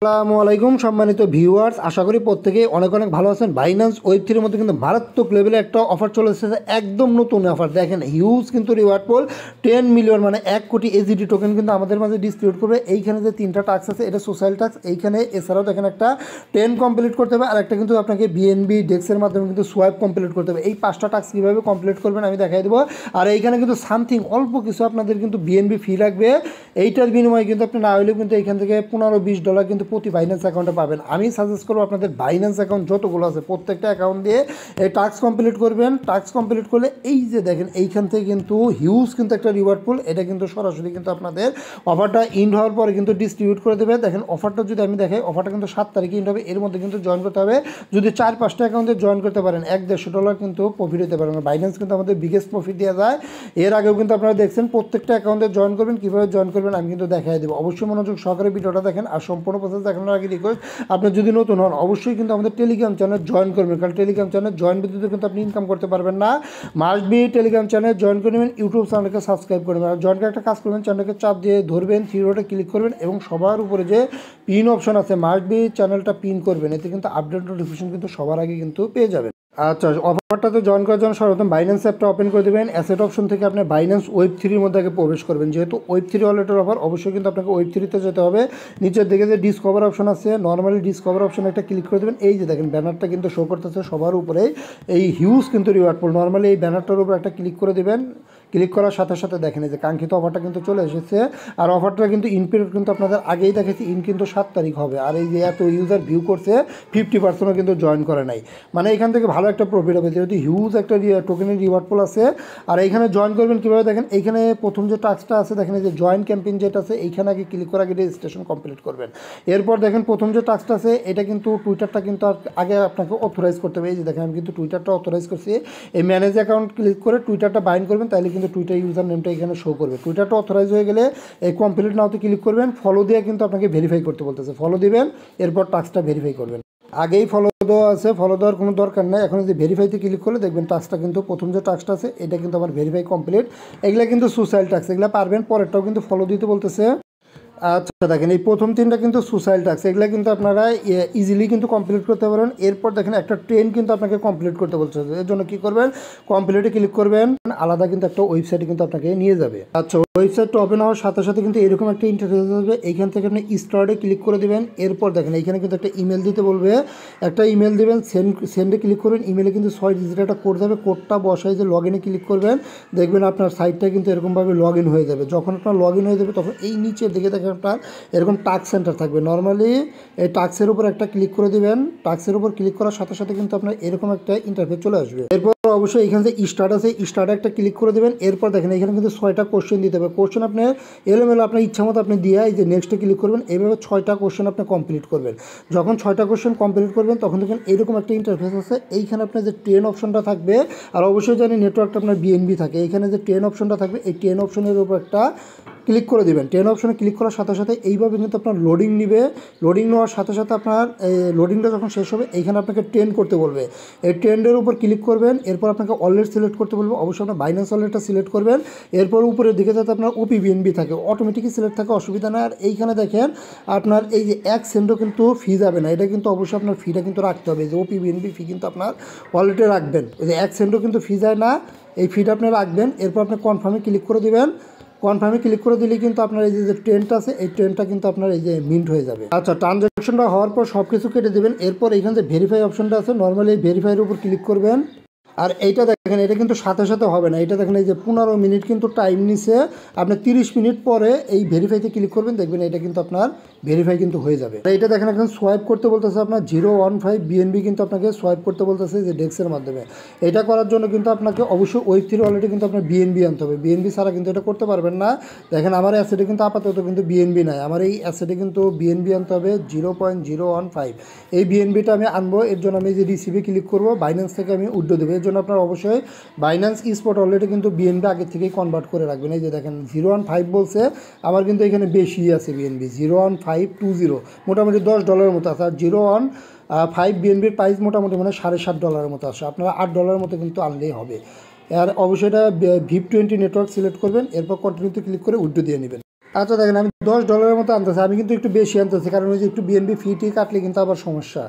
আসসালামু আলাইকুম সম্মানিত ভিউয়ার্স, আশা করি প্রত্যেকেই অনেক অনেক ভালো আছেন। বাইন্যান্স ওয়েব3 এর মধ্যে কিন্তু মারাত্মক লেভেলে একটা অফার চলে এসেছে, একদম নতুন অফার। দেখেন হিউজ কিন্তু রিওয়ার্ড পোল 10 মিলিয়ন মানে 1 কোটি এজিডি টোকেন কিন্তু আমাদের মাঝে ডিস্ট্রিবিউট করবে। এইখানে যে 3টা টাস্ক আছে এটা সোশ্যাল টাস্ক, এইখানে এছাড়াও দেখেন একটা 10 কমপ্লিট করতে হবে আর একটা কিন্তু আপনাকে বিএনবি ডেক্সের মাধ্যমে কিন্তু সোয়াইপ কমপ্লিট করতে হবে। এই 5টা টাস্ক কীভাবে কমপ্লিট করবেন আমি দেখাই দেবো। আর এইখানে কিন্তু সামথিং অল্প কিছু আপনাদের কিন্তু বিএনবি ফি লাগবে। এইটার বিনিময়ে কিন্তু আপনি না হলেও কিন্তু এইখান থেকে $15-20 কিন্তু প্রতি বাইন্যান্স অ্যাকাউন্টে পাবেন। আমি সাজেস্ট করবো আপনাদের বাইন্যান্স অ্যাকাউন্ট যতগুলো আছে প্রত্যেকটা অ্যাকাউন্ট দিয়ে এই টাস্ক কমপ্লিট করবেন। টাস্ক কমপ্লিট করলে এই যে দেখেন এইখান থেকে কিন্তু হিউজ কিন্তু একটা রিওয়ার্ড পুল, এটা কিন্তু সরাসরি কিন্তু আপনাদের অফারটা ইন্ড হওয়ার পরে কিন্তু ডিস্ট্রিবিউট করে দেবে। দেখেন অফারটা যদি আমি দেখাই, অফারটা কিন্তু 7 তারিখে ইন্ড হবে। এর মধ্যে কিন্তু জয়েন করতে হবে। যদি 4-5টা অ্যাকাউন্টে জয়েন করতে পারেন $100-150 কিন্তু প্রফিট হতে পারেন। বাইন্যান্স কিন্তু আমাদের বিগেস্ট প্রফিট দেওয়া যায়। এর আগেও কিন্তু আপনারা দেখছেন প্রত্যেকটা অ্যাকাউন্টে জয়েন করবেন। কীভাবে জয়েন করবেন আমি কিন্তু দেখাই দেবো। অবশ্যই মনোযোগ সহকারে ভিডিওটা দেখেন আর সম্পূর্ণ প্রসেস দেখানোর আগে রিকোয়েস্ট, আপনি যদি নতুন হন অবশ্যই কিন্তু আমাদের টেলিগ্রাম চ্যানেল জয়েন করবেন, কারণ টেলিগ্রাম চ্যানেল জয়েন ব্যতীত কিন্তু আপনি ইনকাম করতে পারবেন না। Must be Telegram channel join করে নেবেন, ইউটিউব চ্যানেলকে সাবস্ক্রাইব করে নেবেন। আর জয়েন করে একটা কাজ করবেন, চ্যানেলকে চাপ দিয়ে ধরবেন, থ্রি ডটে ক্লিক করবেন এবং সবার উপরে যে পিন অপশন আছে মাস্ট বি চ্যানেলটা পিন করবেন। এতে কিন্তু আপডেট নোটিফিকেশন কিন্তু সবার আগে কিন্তু পেয়ে যাবেন। আচ্ছা, অফারটাতে জয়েন করার জন্য সর্বপ্রথম বাইন্যান্স অ্যাপটা ওপেন করে দেবেন। অ্যাসেট অপশন থেকে আপনি বাইন্যান্স ওয়েব3 মধ্যে আগে প্রবেশ করবেন। যেহেতু ওয়েব3 ওয়ালেটের অফার, অবশ্যই কিন্তু আপনাকে ওয়েব3তে যেতে হবে। নিচের দিকে যে ডিসকভার অপশন আছে, নর্মালি ডিসকভার অপশন একটা ক্লিক করে দেবেন। এই যে দেখেন ব্যানারটা কিন্তু শো করতেছে সবার উপরে, এই হিউজ কিন্তু রিওয়ার্ড পুল। নর্মালি এই ব্যানারটার উপর একটা ক্লিক করে দেবেন। ক্লিক করার সাথে সাথে দেখেন এই যে কাঙ্ক্ষিত অফারটা কিন্তু চলে এসেছে। আর অফারটা কিন্তু ইন পিরিয়ড কিন্তু আপনাদের আগেই দেখেছি, ইন কিন্তু 7 তারিখ হবে। আর এই যে এত ইউজার ভিউ করছে 50%ও কিন্তু জয়েন করে নাই, মানে এখান থেকে ভালো একটা প্রফিট হবে যেহেতু হিউজ একটা টোকেনের রিওয়ার্ড পুল আছে। আর এইখানে জয়েন করবেন কীভাবে দেখেন, এইখানে প্রথম যে টাস্কটা আছে দেখেন এই যে জয়েন ক্যাম্পেইন যেটা আছে, এইখানে আগে ক্লিক করে আগে রেজিস্ট্রেশন কমপ্লিট করবেন। এরপর দেখেন প্রথম যে টাস্কটা আছে এটা কিন্তু টুইটারটা কিন্তু আগে আপনাকে অথরাইজ করতে হবে। এই যে দেখেন আমি কিন্তু টুইটারটা অথরাইজ করছি। এই ম্যানেজ অ্যাকাউন্ট ক্লিক করে টুইটারটা বাইন্ড করবেন, তাহলে কিন্তু টুইটার ইউজার নেমটা এখানে শো করবে। টুইটারটা অথরাইজ হয়ে গেলে এই কমপ্লিট নাওতে ক্লিক করবেন। ফলো দিয়ে কিন্তু আপনাকে ভেরিফাই করতে বলতেছে, ফলো দিবেন, এরপর টাস্কটা ভেরিফাই করবেন। আগেই ফলো দেওয়া আছে, ফলো দেওয়ার কোনো দরকার নেই। এখন যদি ভেরিফাইতে ক্লিক করলে দেখবেন টাস্কটা কিন্তু প্রথম যে টাস্কটা আছে এটা কিন্তু আমার ভেরিফাই কমপ্লিট। এগুলা কিন্তু সোশ্যাল টাস্ক, এগুলো পারবেন। পরেরটাও কিন্তু ফলো দিতে বলতেছে। আচ্ছা দেখেন এই প্রথম 3টা কিন্তু সোশ্যাল টাস্ক, এগুলো কিন্তু আপনারা ইজিলি কিন্তু কমপ্লিট করতে পারেন। এরপর দেখেন একটা ট্রেন কিন্তু আপনাকে কমপ্লিট করতে বলছে। এর জন্য কী করবেন, কমপ্লিটে ক্লিক করবেন, আলাদা কিন্তু একটা ওয়েবসাইটে কিন্তু আপনাকে নিয়ে যাবে। আচ্ছা, ওয়েবসাইটটা ওপেন হওয়ার সাথে সাথে কিন্তু এরকম একটা ইন্টারফেস আসবে। এইখান থেকে আপনি স্টার্টে ক্লিক করে দেবেন। এরপর দেখেন এইখানে কিন্তু একটা ইমেল দিতে বলবে, একটা ইমেল দেবেন, সেন্ডে ক্লিক করবেন। ইমেলে কিন্তু 6 ডিজিট একটা কোড যাবে, কোডটা বসাই যে লগ ইনে ক্লিক করবেন, দেখবেন আপনার সাইটটা কিন্তু এরকমভাবে লগ ইন হয়ে যাবে। যখন আপনার লগ ইন হয়ে যাবে তখন এই নিচের দিকে দেখেন আপনার এরকম টাস্ক সেন্টার থাকবে। নর্মালি এই টাস্কের উপর একটা ক্লিক করে দেবেন। টাস্কের উপর ক্লিক করার সাথে সাথে কিন্তু আপনার এরকম একটা ইন্টারফেস চলে আসবে। এরপর অবশ্যই এখানে যে স্টার্ট আছে স্টার্টে একটা ক্লিক করে দেবেন। এরপর দেখেন এখানে কিন্তু 6টা কোশ্চেন দিতে হবে। কোশ্চেন আপনি এলোমেলো আপনার ইচ্ছা মতো আপনি দিয়ে এই যে নেক্সটে ক্লিক করবেন। এইভাবে 6টা কোশ্চেন আপনি কমপ্লিট করবেন। যখন 6টা কোশ্চেন কমপ্লিট করবেন তখন দেখেন এরকম একটা ইন্টারফেস আছে। এইখানে আপনার যে ট্রেন অপশনটা থাকবে, আর অবশ্যই জানি নেটওয়ার্কটা আপনার বিএনবি থাকে, এইখানে যে ট্রেন অপশনটা থাকবে এই ট্রেন অপশনের উপর একটা ক্লিক করে দেবেন। ট্রেন অপশনে ক্লিক করার সাথে সাথে এইভাবে কিন্তু আপনার লোডিং নিবে। লোডিং নেওয়ার সাথে সাথে আপনার লোডিংটা যখন শেষ হবে এইখানে আপনাকে ট্রেন্ড করতে বলবে। এই ট্রেন্ডের উপর ক্লিক করবেন। এরপর আপনাকে ওয়ালেট সিলেক্ট করতে বলবে, অবশ্যই আপনার বাইন্যান্স ওয়ালেটটা সিলেক্ট করবেন। এরপর উপরের দিকে যাতে আপনার ওপি বিএনবি থাকে, অটোমেটিকই সিলেক্ট থাকে, অসুবিধা নেই। আর এইখানে দেখেন আপনার এই যে 1 সেন্টও কিন্তু ফি যাবে না, এটা কিন্তু অবশ্যই আপনার ফিটা কিন্তু রাখতে হবে। যে ওপি বিএনবি ফি কিন্তু আপনার ওয়ালেটে রাখবেন, এই যে 1 সেন্টও কিন্তু ফি যায় না, এই ফিটা আপনি রাখবেন। এরপর আপনি কনফার্মে ক্লিক করে দেবেন। কনফার্মে ক্লিক করে দিলেই কিন্তু আপনার এই যে ট্রেনটা আছে এই ট্রেনটা কিন্তু আপনার এই যে মিন্ট হয়ে যাবে। আচ্ছা, ট্রানজ্যাকশনটা হওয়ার পর সব কিছু কেটে দেবেন। এরপর এখানে যে ভেরিফাই অপশনটা আছে, নর্মালি এই ভেরিফাইয়ের উপর ক্লিক করবেন। আর এইটা দেখেন এটা কিন্তু সাথে সাথে হবে না, এটা দেখেন এই যে 15 মিনিট কিন্তু টাইম নিছে। আপনি 30 মিনিট পরে এই ভেরিফাইতে ক্লিক করবেন, দেখবেন এটা কিন্তু আপনার ভেরিফাই কিন্তু হয়ে যাবে। এইটা দেখেন এখন সোয়াইপ করতে বলতেছে আপনার 0.15 বিএনবি কিন্তু আপনাকে সোয়াইপ করতে বলতেছে যে ডেক্সের মাধ্যমে। এটা করার জন্য কিন্তু আপনাকে অবশ্যই ওয়েব3 ওয়ালেটে কিন্তু আপনার বিএনবি আনতে হবে। বিএনবি ছাড়া কিন্তু এটা করতে পারবেন না। দেখেন আমার অ্যাসেটে কিন্তু আপাতত কিন্তু বিএনবি নাই, আমার এই অ্যাসেটে কিন্তু বিএনবি আনতে হবে 0.015। এই বিএনবিটা আমি আনবো। এর জন্য আমি যে রিসিভে ক্লিক করবো, বাইন্যান্স থেকে আমি উইথড্র দেবো। এর জন্য আপনার অবশ্যই বাইন্যান্স স্পট ওয়ালেটে কিন্তু বিএনবি আগের থেকেই কনভার্ট করে রাখবেন। এই যে দেখেন 0.15 বলছে, আমার কিন্তু এখানে বেশি আছে বিএনবি 0.1520, মোটামুটি $10 মতো আছে। আর 0.15 বিএনবির প্রাইস মোটামুটি মানে $7.5 মতো আসে। আপনারা $8 মতো কিন্তু আনলেই হবে। আর অবশ্যই এটা VIP20 নেটওয়ার্ক সিলেক্ট করবেন। এরপর কন্টিনিউতে ক্লিক করে উইথড্র দিয়ে নেবেন। আচ্ছা দেখেন আমি $10 মতো আনতেছি, আমি কিন্তু একটু বেশি আনতেছি, কারণ ওই যে একটু বিএনবি ফি কাটলে কিন্তু আবার সমস্যা।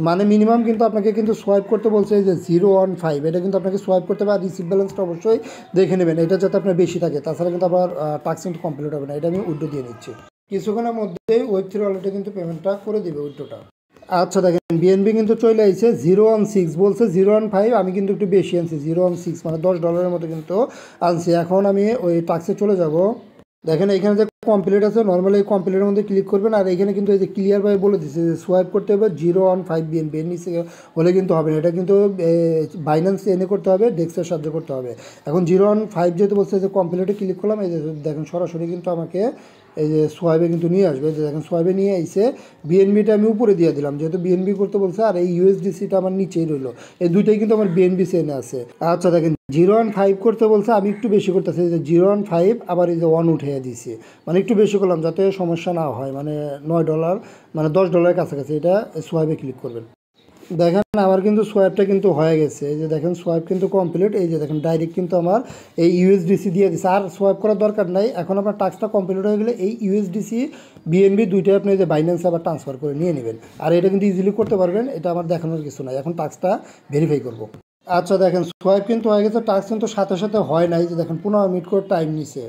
মানে মিনিমাম কিন্তু আপনাকে কিন্তু সোয়াইপ করতে বলছে এই যে 015, এটা কিন্তু আপনাকে সোয়াইপ করতে হবে। আর রিসিভ ব্যালেন্সটা অবশ্যই দেখে নেবেন, এটা যাতে আপনার বেশি থাকে, তাছাড়া কিন্তু আবার টাস্ক কিন্তু কমপ্লিট হবে না। এটা আমি উইথড্র দিয়ে নিচ্ছি, কিছুক্ষণের মধ্যেই ওয়েব3 ওয়ালেটে কিন্তু পেমেন্টটা করে দিবে উইথড্রটা। আচ্ছা দেখেন বিএনবি কিন্তু চলে আসছে 016, বলছে 015, আমি কিন্তু একটু বেশি আনছি 016, মানে $10 মতো কিন্তু আনছি। এখন আমি ওই টাস্কে চলে যাব। দেখেন এখানে যে কমপ্লিট আছে, নর্মালি এই কমপ্লিটের মধ্যে ক্লিক করবেন। আর এখানে কিন্তু এই যে ক্লিয়ারভাবে বলে দিচ্ছে যে সোয়াইপ করতে হবে 015 বিএনপি, এর নিচে হলে কিন্তু হবে না। এটা কিন্তু বাইন্যান্স এনে করতে হবে, ডেক্সের সাহায্য করতে হবে। এখন 015 যেহেতু বলছে যে কমপ্লিটে ক্লিক করলাম, এই যে দেখেন সরাসরি কিন্তু আমাকে এই যে সোয়াইবে কিন্তু নিয়ে আসবে। যে দেখেন সোয়াইবে নিয়ে আইসে, বিএনবিটা আমি উপরে দিয়ে দিলাম যেহেতু বিএনবি করতে বলছে, আর এই ইউএসডিসিটা আমার নিচেই রইলো। এই দুইটাই কিন্তু আমার বিএনবি চেনে আছে। আচ্ছা দেখেন 015 করতে বলছে, আমি একটু বেশি করতেছি, যে 015 আবার এই যে 1 উঠিয়ে দিয়েছি, মানে একটু বেশি করলাম যাতে সমস্যা না হয়। মানে $9, মানে $10 কাছাকাছি। এটা সোয়াইবে ক্লিক করবেন। দেখেন আমার কিন্তু সোয়াইপটা কিন্তু হয়ে গেছে, এই যে দেখেন সোয়াইপ কিন্তু কমপ্লিট। এই যে দেখেন ডাইরেক্ট কিন্তু আমার এই ইউএসডিসি দিয়ে দিচ্ছে, আর সোয়াইপ করার দরকার নাই। এখন আপনার টাস্কটা কমপ্লিট হয়ে গেলে এই ইউএসডিসি বিএনবি দুইটাই আপনি যে বাইন্যান্সে আবার ট্রান্সফার করে নিয়ে নেবেন। আর এটা কিন্তু ইজিলি করতে পারবেন, এটা আমার দেখানোর কিছু নাই। এখন টাস্কটা ভেরিফাই করব। আচ্ছা দেখেন সোয়াইপ কিন্তু হয়ে গেছে, টাস্ক কিন্তু সাথে সাথে হয় নাই। যে দেখেন 15 মিনিট করে টাইম নিছে,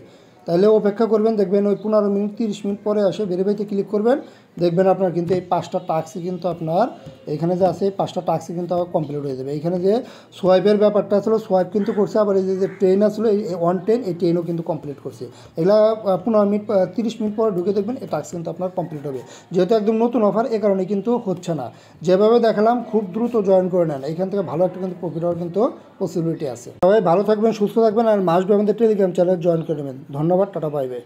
তাহলে অপেক্ষা করবেন, দেখবেন ওই 15 মিনিট 30 মিনিট পরে আসে ভেরিফাইতে ক্লিক করবেন। দেখবেন আপনার কিন্তু এই 5টা টাস্কই কিন্তু আপনার এখানে যে আছে, এই 5টা টাস্কই কিন্তু আবার কমপ্লিট হয়ে যাবে। এখানে যে সোয়াইপের ব্যাপারটা আসলে সোয়াইপ কিন্তু করছে, আবার এই যে ট্রেন আসলে এই 110, এই ট্রেনও কিন্তু কমপ্লিট করছে। এগুলা 15 মিনিট 30 মিনিট পরে ঢুকে দেখবেন এই টাস্ক কিন্তু আপনার কমপ্লিট হবে। যেহেতু একদম নতুন অফার, এ কারণে কিন্তু হচ্ছে না। যেভাবে দেখালাম খুব দ্রুত জয়েন করে নেন, এখান থেকে ভালো একটা কিন্তু প্রফিট হওয়ার কিন্তু পসিবিলিটি আছে। সবাই ভালো থাকবেন, সুস্থ থাকবেন, আর মাস্ট বি আমাদের টেলিগ্রাম চ্যানেল জয়েন করে নেবেন। ধন্যবাদ, টাটা, বাই বাই।